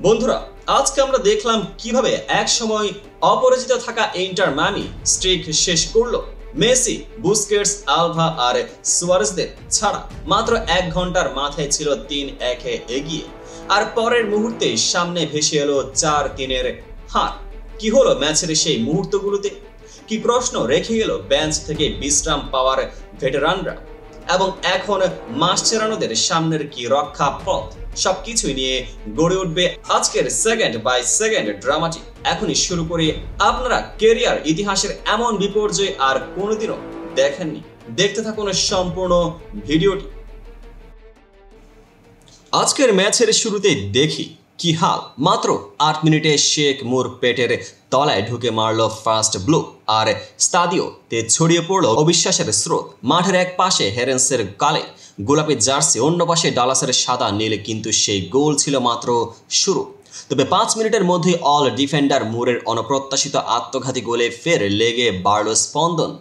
বন্ধুরা, আজকে আমরা দেখলাম কিভাবে এক সময় অপরাজিত থাকা ইন্টার মায়ামি স্ট্রিক শেষ করলো। মেসি, বুস্কেটস, আলভা আর সুয়ারেজদের ছাড়া মাত্র 1 ঘন্টার মাথায় ছিল 3-1 এগিয়ে, আর পরের মুহূর্তে সামনে ভেসে এলো 4-3 হার। কি হলো ম্যাচের সেই মুহূর্তগুলোতে? কি প্রশ্ন রেখে গেল বেঞ্চ থেকে বিশ্রাম পাওয়ার ভেটেরানরা? এবং এখন মাসচেরানোদের সামনের কি রক্ষা পথ? সবকিছুই নিয়ে গড়ে উঠবে আজকের সেকেন্ড বাই সেকেন্ড ড্রামাটি। এখনই শুরু করি। আপনারা ক্যারিয়ার ইতিহাসের এমন বিপর্যয় আর কোনোদিনও দেখেননি? দেখতে থাকুন সম্পূর্ণ ভিডিওটি। আজকের ম্যাচের শুরুতে দেখি কি হাল। মাত্র 8 মিনিটে শেখ মুর পেটের তলায় ঢুকে মারল ফার্স্ট ব্লু, আর স্তাদিওতে ছড়িয়ে পড়ল অবিশ্বাসের স্রোত। মাঠের এক পাশে হেরেন্সের কালে গোলাপি জার্সি, অন্য পাশে ডালাসের সাদা নীল, কিন্তু সেই গোল ছিল মাত্র শুরু। তবে 5 মিনিটের মধ্যেই অল ডিফেন্ডার মুরের অনপ্রত্যাশিত আত্মঘাতী গোলে ফের লেগে বাড়ল স্পন্দন,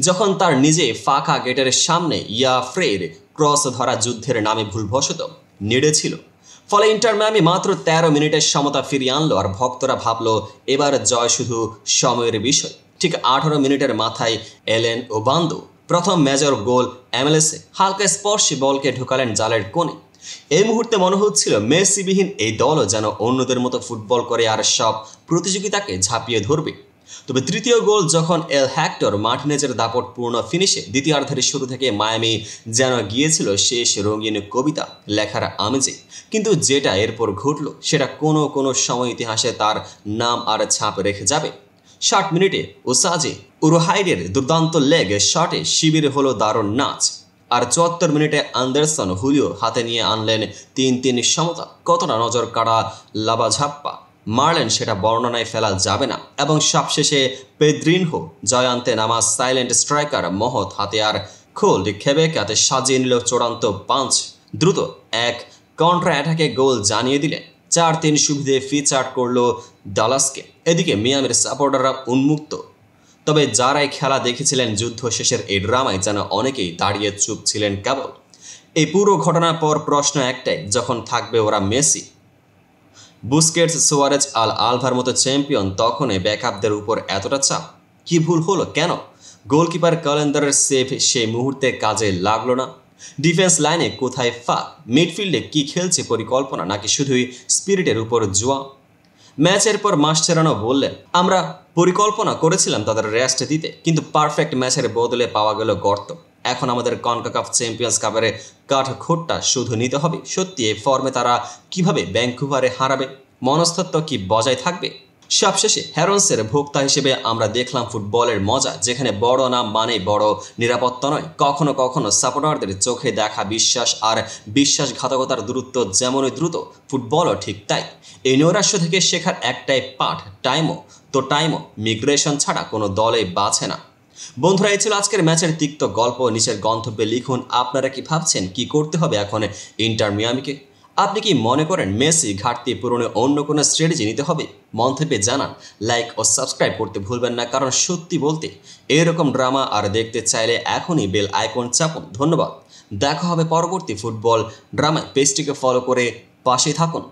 যখন তার নিজে ফাঁকা গেটের সামনে ইয়াফ্রের ক্রস ধরা যুদ্ধের নামে ভুলবশত নেড়েছিল। ফলে ইন্টার মায়ামি মাত্র 13 মিনিটের সমতা ফিরিয়ে আনলো, আর ভক্তরা ভাবলো এবার জয় শুধু সময়ের বিষয়। ঠিক 18 মিনিটের মাথায় এলেন ওবান্দো প্রথম মেজর গোল এমএলএসে হালকা স্পর্শে বলকে ঢুকালেন জালের কোণে। এই মুহূর্তে মনে হচ্ছিল মেসিবিহীন এই দলও যেন অন্যদের মতো ফুটবল করে আর সব প্রতিযোগিতাকে ঝাঁপিয়ে ধরবে। তবে তৃতীয় গোল যখন এল হ্যাক্টর মার্টিনেজের দাপটপূর্ণ ফিনিশে, দ্বিতীয়ার্ধের শুরু থেকে মায়ামি যেন গিয়েছিল শেষ রঙিন কবিতা লেখার আমেজে। কিন্তু যেটা এরপর ঘটল সেটা কোনো সময় ইতিহাসে তার নাম আর ছাপ রেখে যাবে। 60 মিনিটে ওসাজে উরুহাইডের দুর্দান্ত লেগ শটে শিবির হলো দারুণ নাচ, আর 74 মিনিটে আন্ডারসন হুলিও হাতে নিয়ে আনলেন 3-3 সমতা। কতটা নজর কাড়া লাবাঝাপ্পা মারলেন সেটা বর্ণনায় ফেলা যাবে না। এবং সবশেষে পেদ্রিনহো জয় আনতে নামা সাইলেন্ট স্ট্রাইকার মহৎ হাতে আর খোল্ড খেবেকাতে সাজিয়ে নিল চূড়ান্ত পাঞ্চ। দ্রুত এক কন্ট্রা অ্যাটাকে গোল জানিয়ে দিলেন। 4-3 সুবিধে ফিচার করলো ডালাসকে। এদিকে মিয়ামির সাপোর্টাররা উন্মুক্ত। তবে যারাই খেলা দেখেছিলেন যুদ্ধ শেষের এই ড্রামায় যেন অনেকেই দাঁড়িয়ে চুপ ছিলেন কেবল। এই পুরো ঘটনার পর প্রশ্ন একটাই, যখন থাকবে ওরা মেসি, বুস্কেটস, সুয়ারেজ, আলভার মতো চ্যাম্পিয়ন, তখন ব্যাকআপদের উপর এতটা চাপ? কি ভুল হলো? কেন গোলকিপার ক্যালেন্ডারের সেভ সেই মুহূর্তে কাজে লাগলো না? ডিফেন্স লাইনে কোথায় ফাঁক? মিডফিল্ডে কি খেলছে পরিকল্পনা, নাকি শুধুই স্পিরিটের উপর জোয়া? ম্যাচের পর মাসচেরানো বললেন, আমরা পরিকল্পনা করেছিলাম তাদের রেস্ট দিতে, কিন্তু পারফেক্ট ম্যাচের বদলে পাওয়া গেল গর্ত। এখন আমাদের কনকাকাফ চ্যাম্পিয়ন্স কাপের কাঠখোট্টা শুধু নিতে হবে। সত্যি এই ফর্মে তারা কিভাবে ভ্যাঙ্কুভারে হারাবে? মনস্তত্ত্ব কি বজায় থাকবে? সবশেষে হেরন্সের ভোক্তা হিসেবে আমরা দেখলাম ফুটবলের মজা, যেখানে বড় নাম মানেই বড় নিরাপত্তা নয়। কখনো সাপোর্টারদের চোখে দেখা বিশ্বাস আর বিশ্বাসঘাতকতার দূরত্ব যেমনই দ্রুত, ফুটবলও ঠিক তাই। এই নৈরাশ্য থেকে শেখার একটাই পাঠ, টাইমও মিগ্রেশন ছাড়া কোনো দলেই বাঁচে না। বন্ধুরা, এই ছিল আজকের ম্যাচের তিক্ত গল্প। নিচের গন্তব্যে লিখুন আপনারা কি ভাবছেন, কি করতে হবে এখন ইন্টার মিয়ামিকে। আপনি কি মনে করেন মেসি ঘাটতি পূরণে অন্য কোনো স্ট্র্যাটেজি নিতে হবে? মন্তব্যে জানান। লাইক ও সাবস্ক্রাইব করতে ভুলবেন না, কারণ সত্যি বলতে এরকম ড্রামা আর দেখতে চাইলে এখনই বেল আইকন চাপুন। ধন্যবাদ। দেখা হবে পরবর্তী ফুটবল ড্রামায়। পেজটিকে ফলো করে পাশে থাকুন।